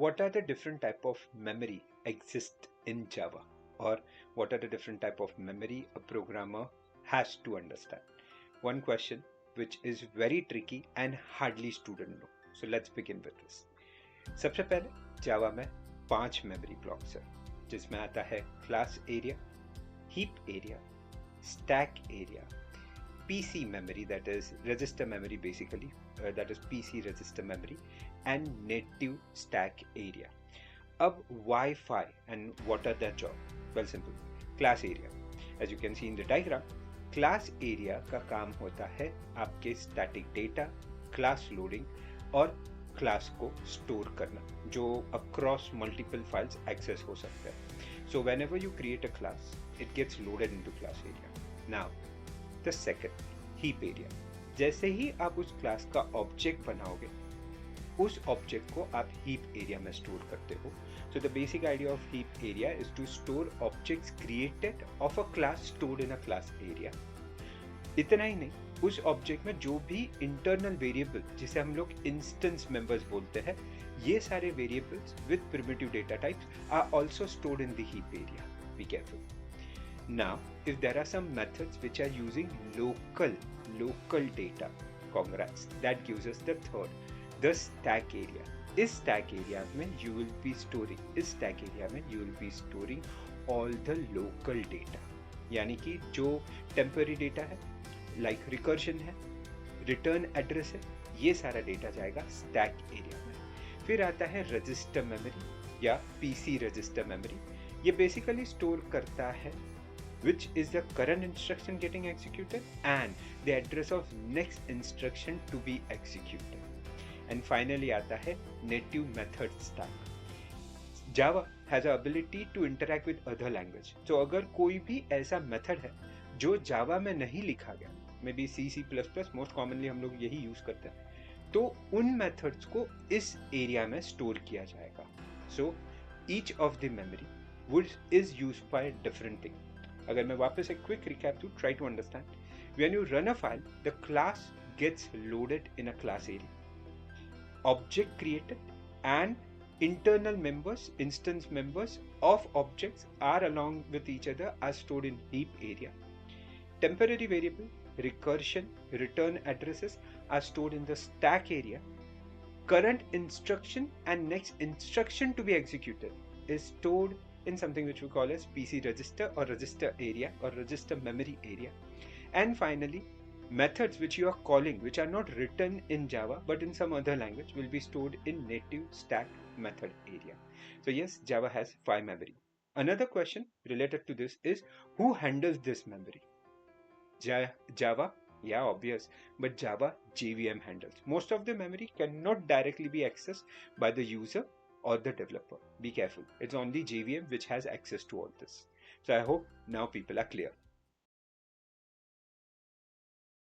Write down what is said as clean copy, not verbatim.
what are the different type of memory exist in Java, or what are the different type of memory a programmer has to understand. One question which is very tricky and hardly student know. So let's begin with this. सबसे पहले जावा में 5 memory blocks है, जिसमें आता है class area, heap area, stack area, PC memory, that is register memory basically, that is PC register memory, and native stack area. अब Wi-Fi and what are their job? Well, simple. Class area. As you can see in the diagram, class area का काम होता है आपके static data, class loading और class को store करना, जो across multiple files access हो सकता है. So whenever you create a class, it gets loaded into class area. Now, the second, heap area. जैसे ही आप उस क्लास का ऑब्जेक्ट बनाओगे, उस ऑब्जेक्ट को आप हीप एरिया में स्टोर करते हो. So the basic idea of heap area is to store objects created of a class stored in a class area. इतना ही नहीं, उस ऑब्जेक्ट में जो भी इंटरनल वेरिएबल, जिसे हम लोग इंस्टेंस मेंबर्स बोलते हैं, ये सारे variables with primitive data types are also stored in the heap area. Be careful. Now, if there are some methods which are using local data, congrats, that gives us the third, the stack area. इस stack area में you will be storing all the local data. यानी कि जो temporary data है, like recursion है, return address है, ये सारा data जाएगा stack area में. फिर आता है register memory या PC register memory. ये basically store करता है which is the current instruction getting executed and the address of next instruction to be executed. And finally आता है native method stack. Java has the ability to interact with other language. So अगर कोई भी ऐसा method है जो Java में नहीं लिखा गया, maybe C++, most commonly हम लोग यही use करते हैं, तो उन methods को इस area में store किया जाएगा. So each of the memory is used by different thing. अगर मैं वापस एक क्विक रिकैप दूं, try to understand. When you run a file, the class gets loaded in a class area. Object created and internal members, instance members of objects are along with each other are stored in heap area. Temporary variable, recursion, return addresses are stored in the stack area. Current instruction and next instruction to be executed is stored in something which we call as PC register or register area or register memory area. And finally, methods which you are calling, which are not written in Java but in some other language, will be stored in native stack method area. So yes, Java has 5 memory. Another question related to this is, who handles this memory? Java? Yeah, obvious, but Java JVM handles. Most of the memory cannot directly be accessed by the user or the developer. Be careful. It's only JVM which has access to all this. So I hope now people are clear.